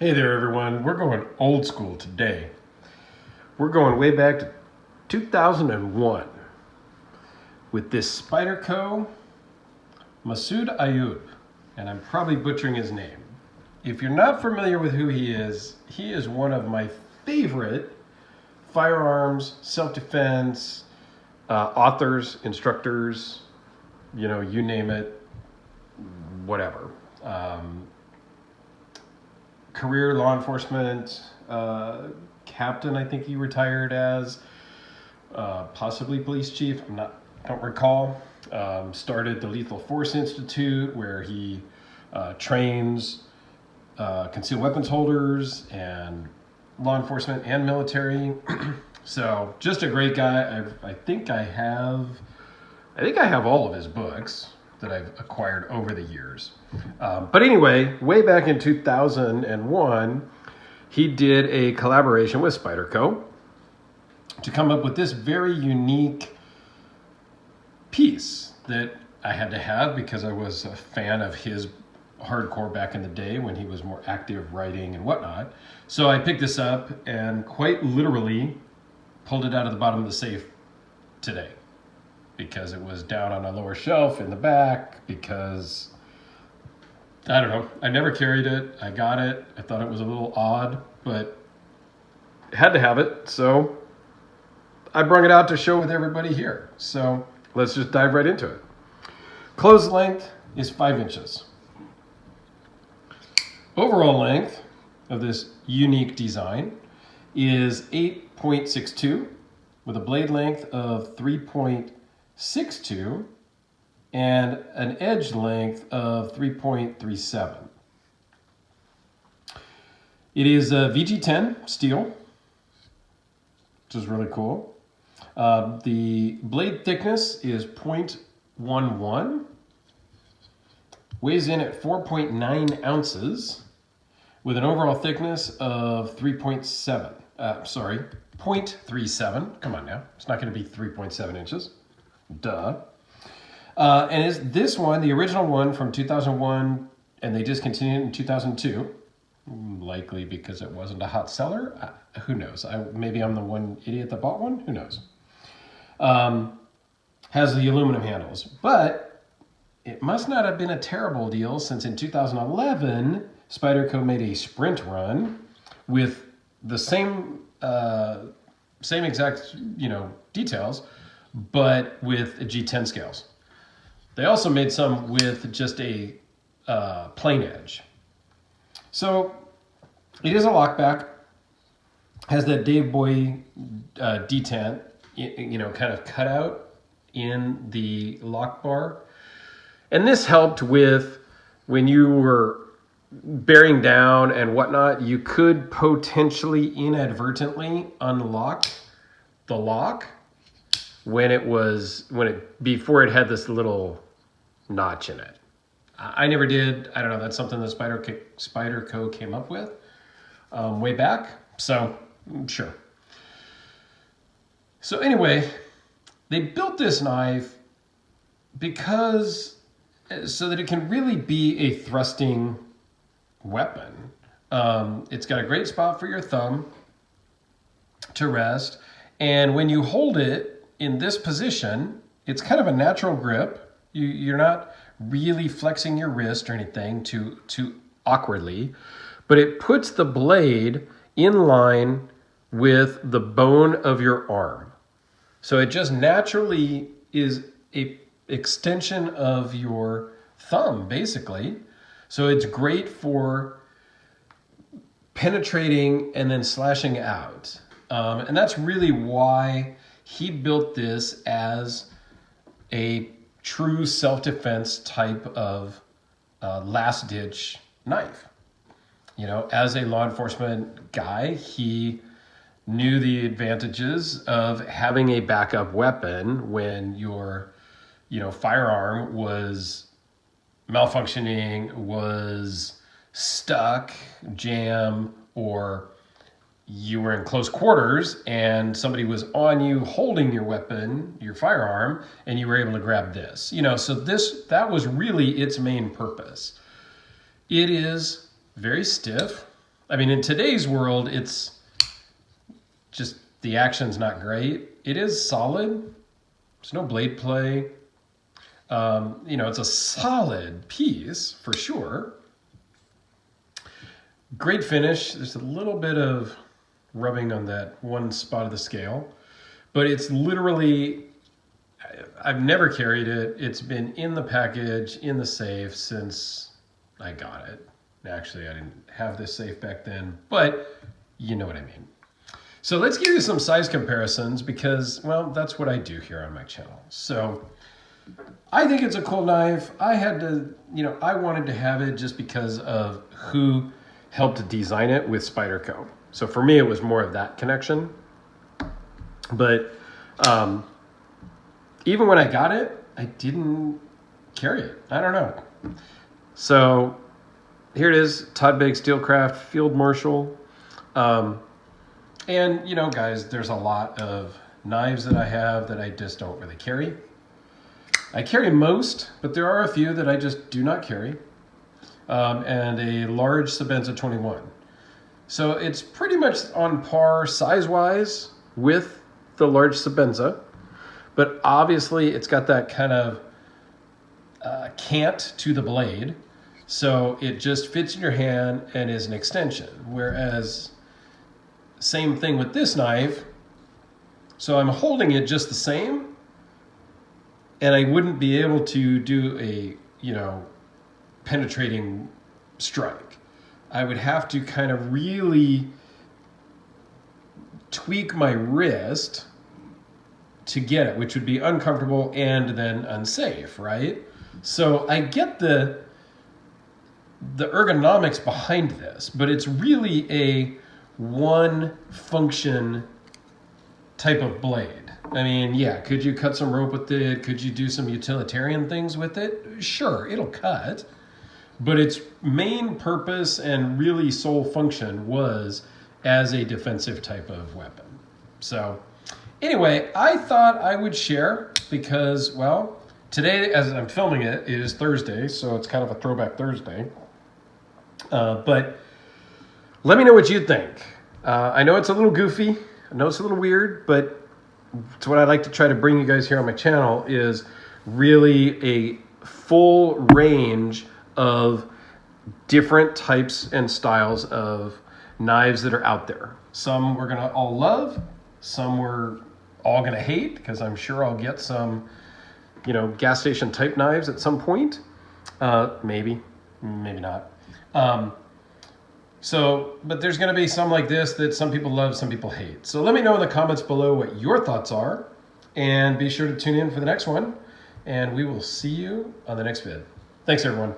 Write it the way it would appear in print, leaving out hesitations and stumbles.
Hey there everyone, we're going old school today. We're going way back to 2001 with this Spyderco Massad Ayoob, and I'm probably butchering his name. If you're not familiar with who he is one of my favorite firearms, self-defense, authors, instructors, you name it, whatever. Career law enforcement captain, I think he retired as, possibly police chief, don't recall. Started the Lethal Force Institute, where he trains concealed weapons holders and law enforcement and military. So just a great guy. I think I have all of his books that I've acquired over the years. But anyway, way back in 2001, he did a collaboration with Spyderco to come up with this very unique piece that I had to have because I was a fan of his hardcore back in the day when he was more active writing and whatnot. So I picked this up and quite literally pulled it out of the bottom of the safe today, because it was down on a lower shelf in the back, because I don't know, I never carried it. I got it. I thought it was a little odd, but had to have it. So I brought it out to show with everybody here. So let's just dive right into it. Close length is 5 inches. Overall length of this unique design is 8.62 with a blade length of 3.62 and an edge length of 3.37. It is a Vg10 steel, which is really cool. The blade thickness is 0.11, weighs in at 4.9 ounces, with an overall thickness of 0.37. Come on now, it's not going to be 3.7 inches. Duh. And is this one, the original one from 2001, and they discontinued it in 2002, likely because it wasn't a hot seller. Who knows? Maybe I'm the one idiot that bought one. Who knows? Has the aluminum handles, but it must not have been a terrible deal, since in 2011, Spyderco made a sprint run with the same exact details, but with G10 scales. They also made some with just a plain edge. So it is a lockback, has that Dave Boy detent, kind of cut out in the lock bar. And this helped with when you were bearing down and whatnot, you could potentially inadvertently unlock the lock before it had this little notch in it. I never did. I don't know. That's something that Spyderco came up with way back. So sure. So anyway, they built this knife so that it can really be a thrusting weapon. It's got a great spot for your thumb to rest, and when you hold it in this position, it's kind of a natural grip. You're not really flexing your wrist or anything too awkwardly, but it puts the blade in line with the bone of your arm. So it just naturally is a extension of your thumb, basically. So it's great for penetrating and then slashing out. And that's really why he built this as a true self-defense type of last-ditch knife. As a law enforcement guy, he knew the advantages of having a backup weapon when your firearm was malfunctioning, was stuck, jam, or you were in close quarters and somebody was on you holding your weapon, your firearm, and you were able to grab this. So that was really its main purpose. It is very stiff. I mean, in today's world, it's just the action's not great. It is solid. There's no blade play. You know, it's a solid piece for sure. Great finish. There's a little bit of rubbing on that one spot of the scale, but it's literally, I've never carried it. It's been in the package, in the safe since I got it. Actually, I didn't have this safe back then, but you know what I mean. So let's give you some size comparisons because, well, that's what I do here on my channel. So I think it's a cool knife. I had to, you know, I wanted to have it just because of who helped design it with Spyderco. So for me, it was more of that connection. But even when I got it, I didn't carry it. I don't know. So here it is, Todd Begg Steelcraft Field Marshal. And, you know, guys, there's a lot of knives that I have that I just don't really carry. I carry most, but there are a few that I just do not carry. And a large Sebenza 21. So it's pretty much on par size-wise with the large Sebenza, but obviously it's got that kind of cant to the blade, so it just fits in your hand and is an extension. Whereas, same thing with this knife, so I'm holding it just the same, and I wouldn't be able to do a, you know, penetrating strike. I would have to kind of really tweak my wrist to get it, which would be uncomfortable and then unsafe, right? So I get the ergonomics behind this, but it's really a one function type of blade. I mean, yeah, could you cut some rope with it? Could you do some utilitarian things with it? Sure, it'll cut. But its main purpose and really sole function was as a defensive type of weapon. So anyway, I thought I would share because, well, today as I'm filming it, it is Thursday, so it's kind of a throwback Thursday. But let me know what you think. I know it's a little goofy. I know it's a little weird, but it's what I like to try to bring you guys here on my channel is really a full range of different types and styles of knives that are out there. Some we're gonna all love, some we're all gonna hate, because I'm sure I'll get some, you know, gas station type knives at some point. Maybe not. But there's gonna be some like this that some people love, some people hate. So let me know in the comments below what your thoughts are, and be sure to tune in for the next one, and we will see you on the next vid. Thanks everyone.